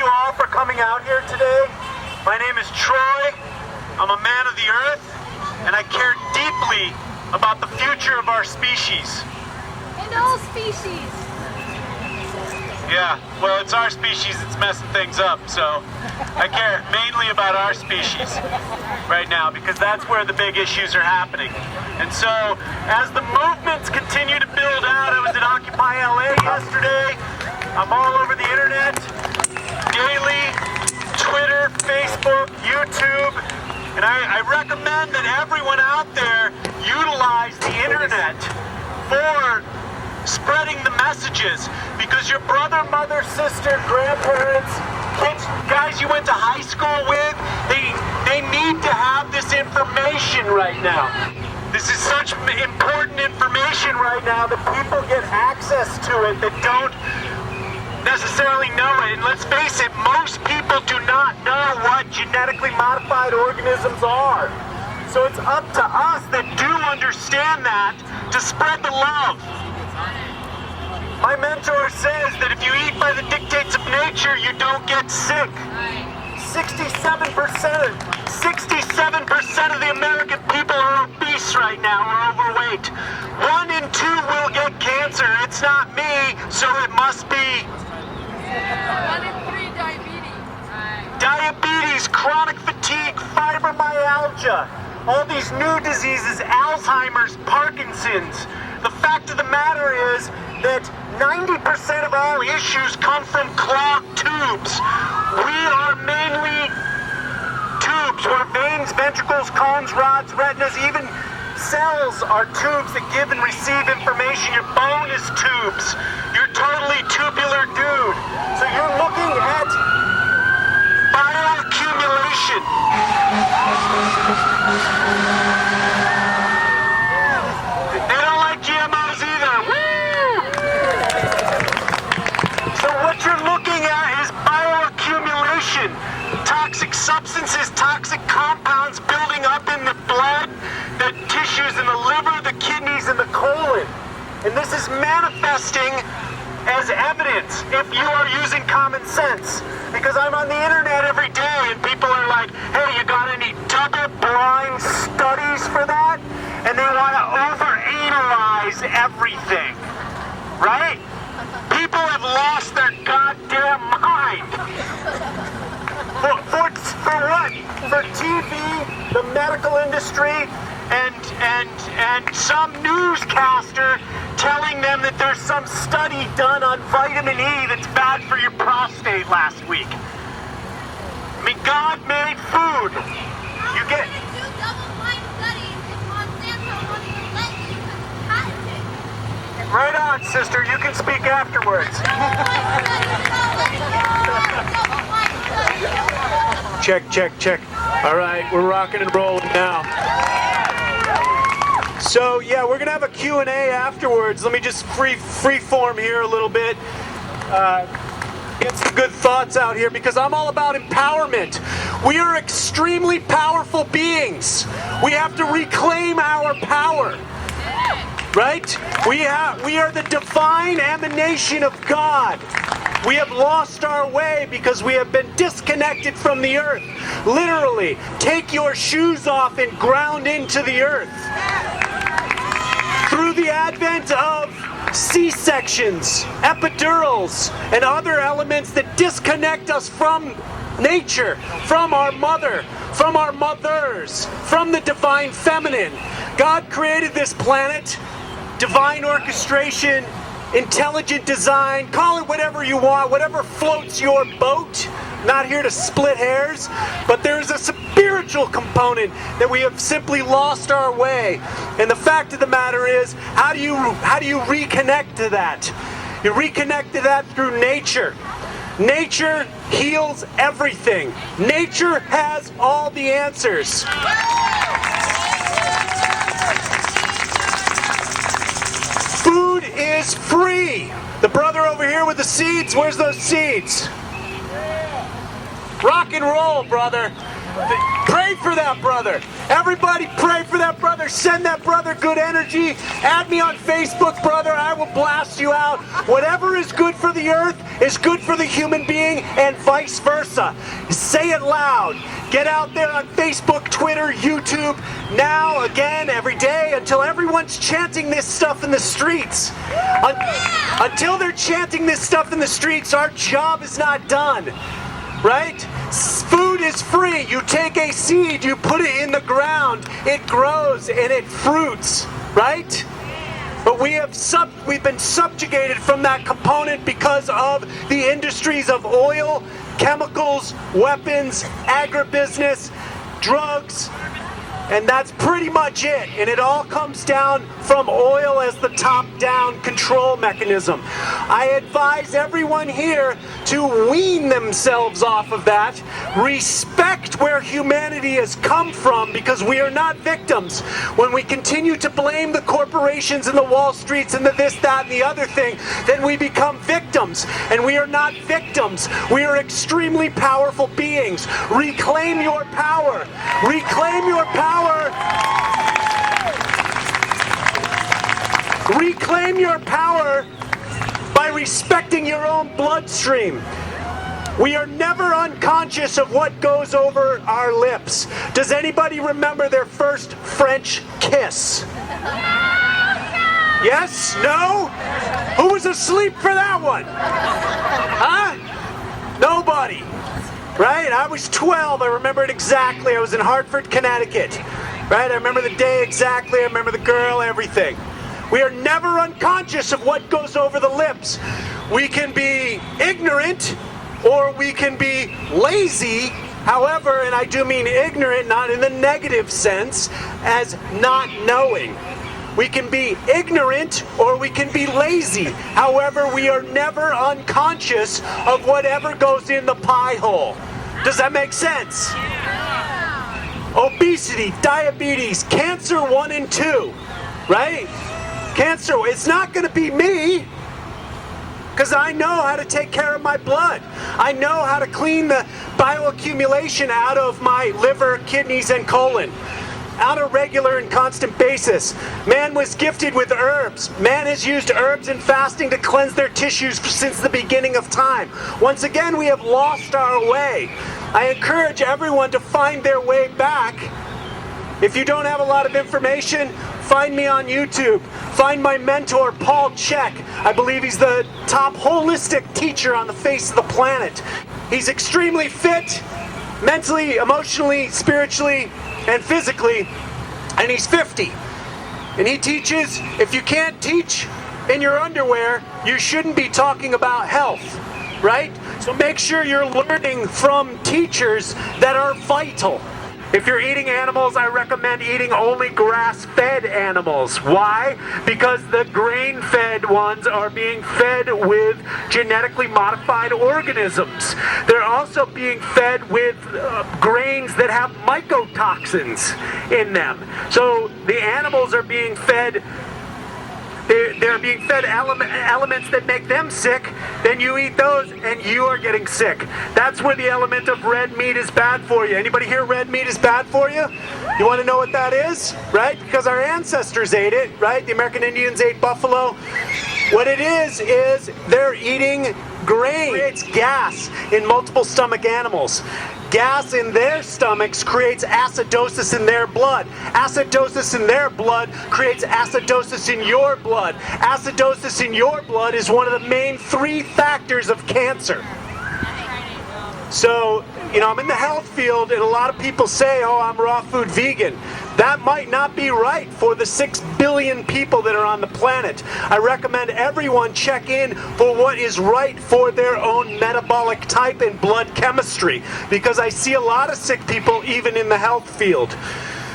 you all for coming out here today. My name is Troy. I'm a man of the earth, and I care deeply about the future of our species. And all species. Yeah, well, it's our species that's messing things up, so I care mainly about our species right now because that's where the big issues are happening. And so, as the movements continue to build out, I was at Occupy LA yesterday. I'm all over the internet, daily, Twitter, Facebook, YouTube, and I recommend that everyone out there utilize the internet for spreading the messages, because your brother, mother, sister, grandparents, kids, guys you went to high school with, they need to have this information right now. This is such important information right now that people get access to it that don't necessarily know it. And let's face it, most people do not know what genetically modified organisms are. So it's up to us that do understand that to spread the love. My mentor says that if you eat by the dictates of nature, you don't get sick. 67% of the American people are obese right now, or overweight. 1 in 2 will get cancer. It's not me, so it must be 1 in 3 diabetes. diabetes, chronic fatigue, fibromyalgia, all these new diseases, Alzheimer's, Parkinson's. The fact of the matter is that 90% of all issues come from clogged tubes. We are mainly tubes where veins, ventricles, cones, rods, retinas, even cells are tubes that give and receive information. Your bone is tubes. You're totally tubular dude. So you're looking at bioaccumulation. They don't like GMOs either. So what you're looking at is bioaccumulation. Toxic substances, toxic compounds building up in the blood, the tissues in the liver, the kidneys, and the colon. And this is manifesting as evidence if you are using common sense. Because I'm on the internet every day and people are like, hey, you got any double-blind studies for that? And they want to overanalyze everything, right? People have lost their goddamn mind. For what? For TV, the medical industry, and some newscaster telling them that there's some study done on vitamin E that's bad for your prostate last week. I mean, God made food. You get... Do double-blind studies if Monsanto won't even let you patent it. Right on, sister. You can speak afterwards. Check, check, check. All right, we're rocking and rolling now. So, yeah, we're going to have a Q&A afterwards. Let me just free form here a little bit. Get some good thoughts out here because I'm all about empowerment. We are extremely powerful beings. We have to reclaim our power. Right? We are the divine emanation of God. We have lost our way because we have been disconnected from the earth. Literally, take your shoes off and ground into the earth. Through the advent of C-sections, epidurals, and other elements that disconnect us from nature, from our mother, from our mothers, from the divine feminine. God created this planet, divine orchestration, intelligent design, call it whatever you want, whatever floats your boat. Not here to split hairs, but there's a spiritual component that we have simply lost our way. And the fact of the matter is, how do you reconnect to that? You reconnect to that through nature. Nature heals everything. Nature has all the answers. Food is free. The brother over here with the seeds, where's those seeds? Rock and roll, brother. Pray for that brother. Everybody pray for that brother. Send that brother good energy. Add me on Facebook, brother. I will blast you out. Whatever is good for the earth is good for the human being and vice versa. Say it loud. Get out there on Facebook, Twitter, YouTube, now, again, every day, until everyone's chanting this stuff in the streets. Until they're chanting this stuff in the streets, our job is not done. Right? Food is free. You take a seed, you put it in the ground, it grows and it fruits. Right? But we've been subjugated from that component because of the industries of oil, chemicals, weapons, agribusiness, drugs, and that's pretty much it. And it all comes down from oil as the top-down control mechanism. I advise everyone here to wean themselves off of that, respect where humanity has come from, because we are not victims. When we continue to blame the corporations and the Wall Streets and the this, that, and the other thing, then we become victims. And we are not victims. We are extremely powerful beings. Reclaim your power. Reclaim your power. Reclaim your power by respecting your own bloodstream. We are never unconscious of what goes over our lips. Does anybody remember their first French kiss? Yes? No? Who was asleep for that one? Huh? Nobody. Right? I was 12. I remember it exactly. I was in Hartford, Connecticut. Right? I remember the day exactly. I remember the girl, everything. We are never unconscious of what goes over the lips. We can be ignorant or we can be lazy. However, and I do mean ignorant, not in the negative sense, as not knowing. We can be ignorant or we can be lazy. However, we are never unconscious of whatever goes in the pie hole. Does that make sense? Obesity, diabetes, cancer 1 and 2, right? Cancer, it's not going to be me, because I know how to take care of my blood. I know how to clean the bioaccumulation out of my liver, kidneys, and colon on a regular and constant basis. Man was gifted with herbs. Man has used herbs and fasting to cleanse their tissues since the beginning of time. Once again, we have lost our way. I encourage everyone to find their way back. If you don't have a lot of information, find me on YouTube. Find my mentor, Paul Chek. I believe he's the top holistic teacher on the face of the planet. He's extremely fit, mentally, emotionally, spiritually, and physically, and he's 50. And he teaches, if you can't teach in your underwear, you shouldn't be talking about health, right? So make sure you're learning from teachers that are vital. If you're eating animals, I recommend eating only grass-fed animals. Why? Because the grain-fed ones are being fed with genetically modified organisms. They're also being fed with grains that have mycotoxins in them. So the animals are being fed they're being fed elements that make them sick, then you eat those and you are getting sick. That's where the element of red meat is bad for you. Anybody here red meat is bad for you? You want to know what that is? Right? Because our ancestors ate it, right? The American Indians ate buffalo. What it is they're eating grain. It creates gas in multiple stomach animals. Gas in their stomachs creates acidosis in their blood. Acidosis in their blood creates acidosis in your blood. Acidosis in your blood is one of the main 3 factors of cancer. So, I'm in the health field, and a lot of people say, oh, I'm raw food vegan. That might not be right for the 6 billion people that are on the planet. I recommend everyone check in for what is right for their own metabolic type and blood chemistry, because I see a lot of sick people even in the health field.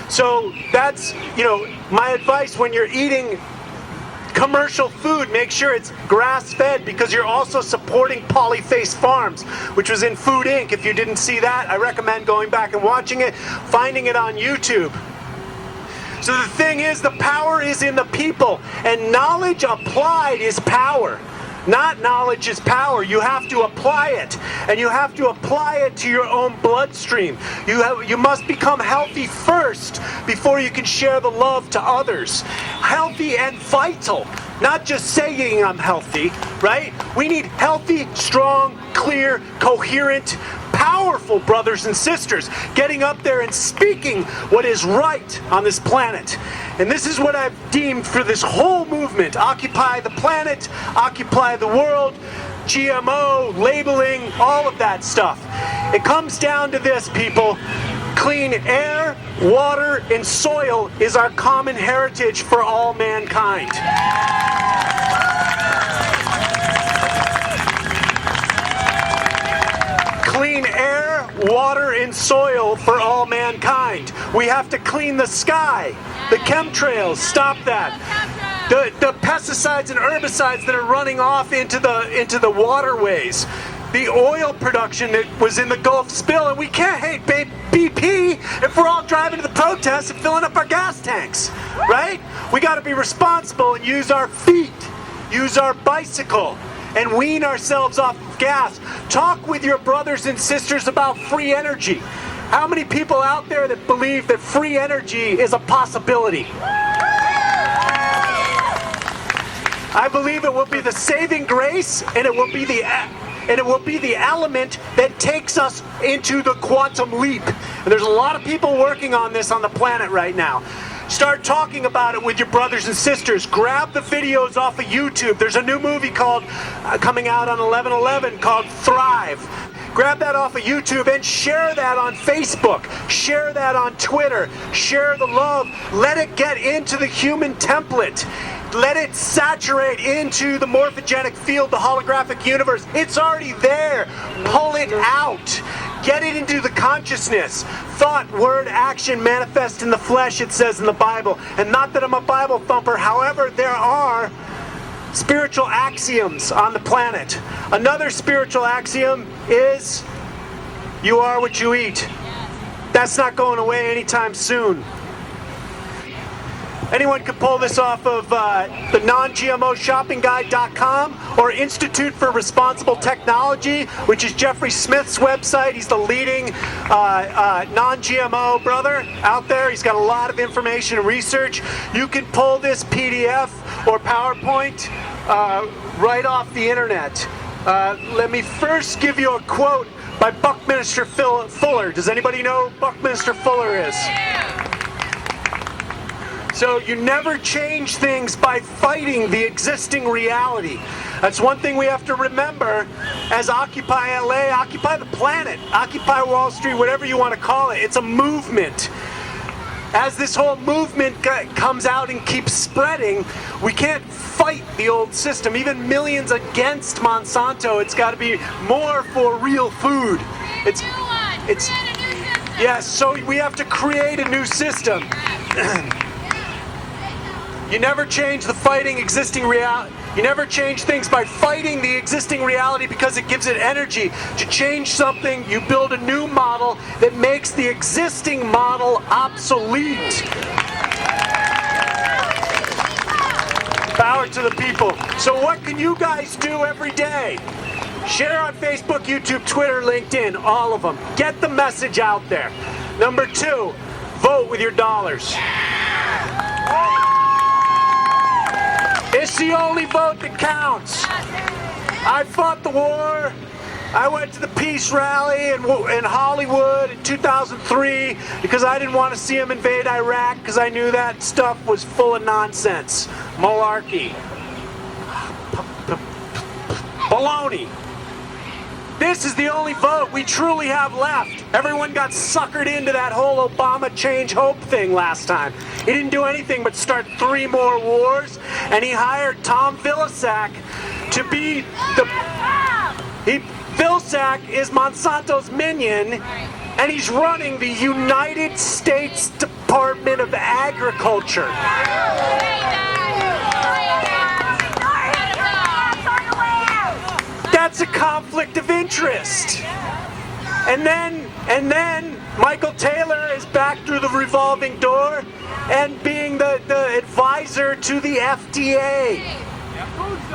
So that's, my advice when you're eating commercial food, make sure it's grass-fed, because you're also supporting Polyface Farms, which was in Food Inc. If you didn't see that, I recommend going back and watching it, finding it on YouTube. So the thing is, the power is in the people, and knowledge applied is power. Not knowledge is power. You have to apply it, and you have to apply it to your own bloodstream. You must become healthy first before you can share the love to others. healthy and vital. Not just saying I'm healthy, right? We need healthy, strong, clear, coherent, powerful brothers and sisters getting up there and speaking what is right on this planet. And this is what I've deemed for this whole movement: Occupy the Planet, Occupy the World, GMO, labeling, all of that stuff. It comes down to this, people. Clean air, water, and soil is our common heritage for all mankind. Clean air, water, and soil for all mankind. We have to clean the sky. The chemtrails, stop that. The pesticides and herbicides that are running off into the waterways. The oil production that was in the Gulf spill, and we can't hate BP if we're all driving to the protests and filling up our gas tanks, right? We got to be responsible and use our feet, use our bicycle, and wean ourselves off of gas. Talk with your brothers and sisters about free energy. How many people out there that believe that free energy is a possibility? I believe it will be the saving grace, and it will be the element that takes us into the quantum leap. And there's a lot of people working on this on the planet right now. Start talking about it with your brothers and sisters. Grab the videos off of YouTube. There's a new movie called coming out on 11/11 called Thrive. Grab that off of YouTube and share that on Facebook. Share that on Twitter. Share the love. Let it get into the human template. Let it saturate into the morphogenic field, the holographic universe. It's already there. Pull it out. Get it into the consciousness. Thought, word, action manifest in the flesh, it says in the Bible. And not that I'm a Bible thumper. However, there are spiritual axioms on the planet. Another spiritual axiom is you are what you eat. That's not going away anytime soon. Anyone can pull this off of the non-GMOshoppingguide.com or Institute for Responsible Technology, which is Jeffrey Smith's website. He's the leading non-GMO brother out there. He's got a lot of information and research. You can pull this PDF or PowerPoint right off the internet. Let me first give you a quote by Buckminster Fuller. Does anybody know who Buckminster Fuller is? So you never change things by fighting the existing reality. That's one thing we have to remember as Occupy LA, Occupy the Planet, Occupy Wall Street, whatever you want to call it. It's a movement. As this whole movement comes out and keeps spreading, we can't fight the old system. Even millions against Monsanto, it's got to be more for real food. Yes, so we have to create a new system. You never change the fighting existing reality. You never change things by fighting the existing reality because it gives it energy. To change something, you build a new model that makes the existing model obsolete. Power to the people. So what can you guys do every day? Share on Facebook, YouTube, Twitter, LinkedIn, all of them. Get the message out there. Number 2, vote with your dollars. It's the only vote that counts. I fought the war. I went to the peace rally in Hollywood in 2003 because I didn't want to see him invade Iraq because I knew that stuff was full of nonsense. Malarkey. Baloney. This is the only vote we truly have left. Everyone got suckered into that whole Obama change hope thing last time. He didn't do anything but start 3 more wars, and he hired Tom Vilsack to be Vilsack is Monsanto's minion, and he's running the United States Department of Agriculture. That's a conflict of interest. And then Michael Taylor is back through the revolving door and being the advisor to the FDA.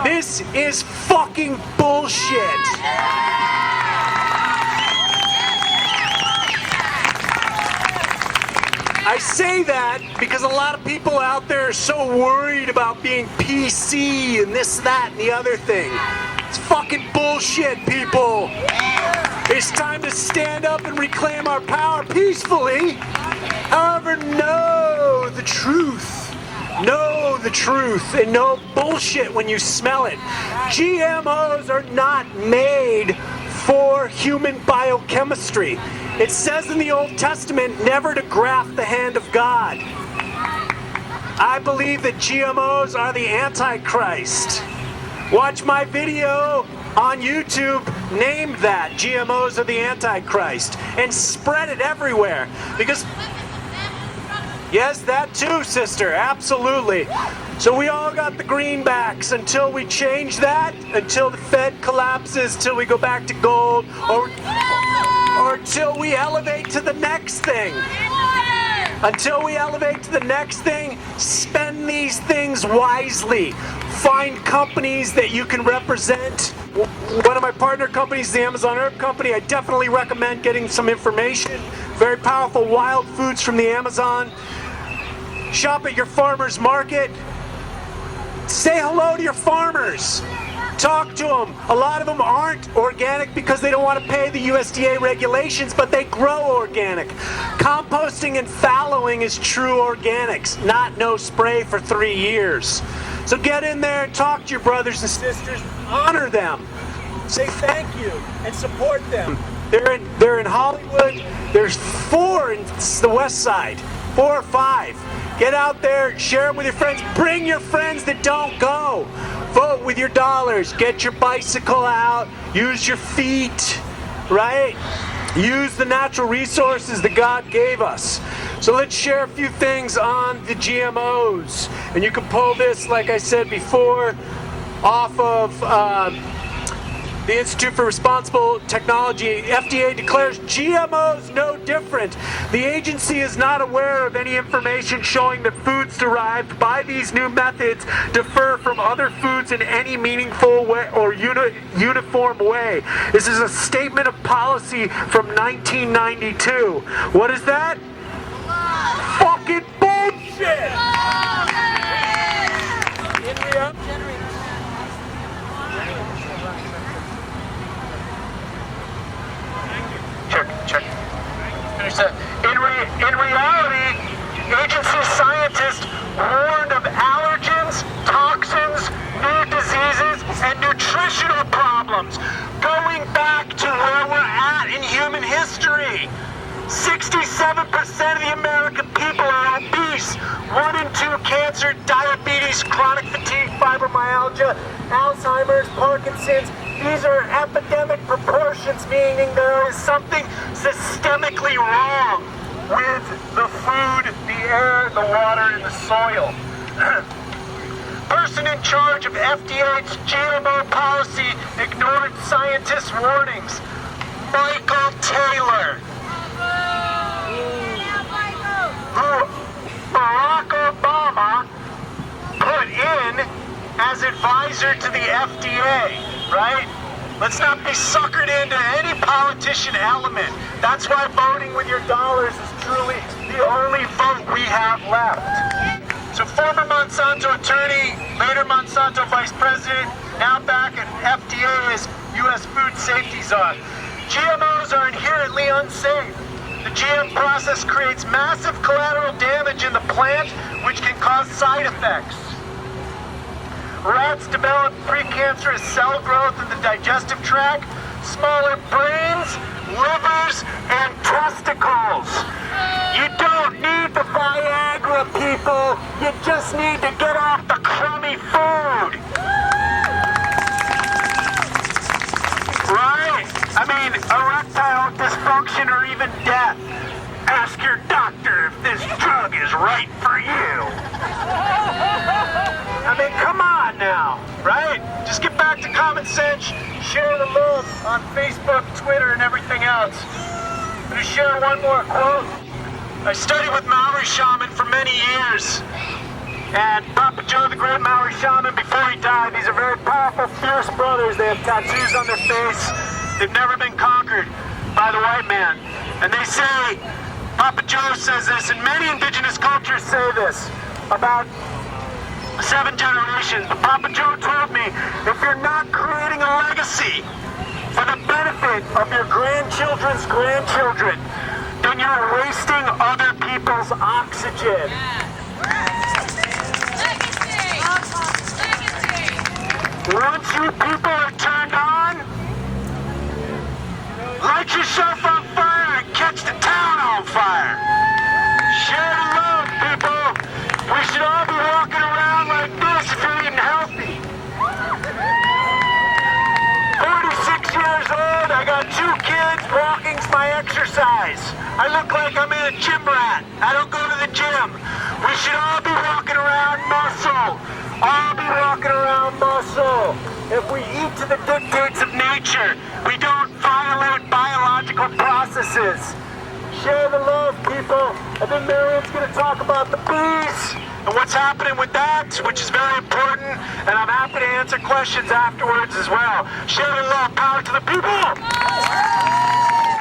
This is fucking bullshit. I say that because a lot of people out there are so worried about being PC and this, that, and the other thing. It's fucking bullshit, people. It's time to stand up and reclaim our power peacefully. However, know the truth. Know the truth and know bullshit when you smell it. GMOs are not made for human biochemistry. It says in the Old Testament never to graft the hand of God. I believe that GMOs are the Antichrist. Watch my video on YouTube named that, GMOs are the Antichrist, and spread it everywhere. Because, yes, that too, sister, absolutely. So we all got the greenbacks until we change that, until the Fed collapses, till we go back to gold, or till we elevate to the next thing. Until we elevate to the next thing, spend these things wisely. Find companies that you can represent. One of my partner companies, the Amazon Herb Company, I definitely recommend getting some information. Very powerful wild foods from the Amazon. Shop at your farmer's market. Say hello to your farmers. Talk to them. A lot of them aren't organic because they don't want to pay the USDA regulations, but they grow organic. Composting and fallowing is true organics, not no spray for 3 years. So get in there and talk to your brothers and sisters. Honor them. Say thank you and support them. They're in Hollywood. There's 4 in the West Side. 4 or 5. Get out there, share it with your friends. Bring your friends that don't go. Vote with your dollars. Get your bicycle out. Use your feet, right? Use the natural resources that God gave us. So let's share a few things on the GMOs. And you can pull this, like I said before, off of the Institute for Responsible Technology. FDA declares GMOs no different. The agency is not aware of any information showing that foods derived by these new methods differ from other foods in any meaningful way or uniform way. This is a statement of policy from 1992. What is that? Fucking bullshit! Check. In reality, agency scientists warned of allergens, toxins, new diseases, and nutritional problems going back to where we're at in human history. 67% of the American people are obese. 1 in 2 cancer, diabetes, chronic fatigue, fibromyalgia, Alzheimer's, Parkinson's. These are epidemic proportions, meaning there is something systemically wrong with the food, the air, the water, and the soil. Person in charge of FDA's GMO policy ignored scientists' warnings. Michael Taylor. Who Barack Obama put in as advisor to the FDA, right? Let's not be suckered into any politician element. That's why voting with your dollars is truly the only vote we have left. So former Monsanto attorney, later Monsanto vice president, now back at FDA as U.S. Food Safety Czar. GMOs are inherently unsafe. The GM process creates massive collateral damage in the plant, which can cause side effects. Rats develop precancerous cell growth in the digestive tract, smaller brains, livers, and testicles. You don't need the Viagra, people. You just need to get off the crummy food. Right? I mean, erectile dysfunction or even death. Ask your doctor if this drug is right for you. I mean, come on now, right? Just get back to common sense. Share the love on Facebook, Twitter, and everything else. I'm going to share one more quote. I studied with Maori shaman for many years. And Papa Joe, the great Maori shaman, before he died, these are very powerful, fierce brothers. They have tattoos on their face. They've never been conquered by the white man. And they say, Papa Joe says this, and many indigenous cultures say this about 7 generations. But Papa Joe told me, if you're not creating a legacy for the benefit of your grandchildren's grandchildren, then you're wasting other people's oxygen. Once you people are turned on, light yourself on fire and catch the town on fire. Share the love, people. We should all be walking around like this if you're eating healthy. 46 years old, I got 2 kids, walking's my exercise. I look like I'm in a gym rat. I don't go to the gym. We should all be walking around muscle. All be walking around muscle. If we eat to the dictates of nature, we don't violate biological processes. Share the love, people. I think Marion's going to talk about the bees and what's happening with that, which is very important. And I'm happy to answer questions afterwards as well. Share the love. Power to the people.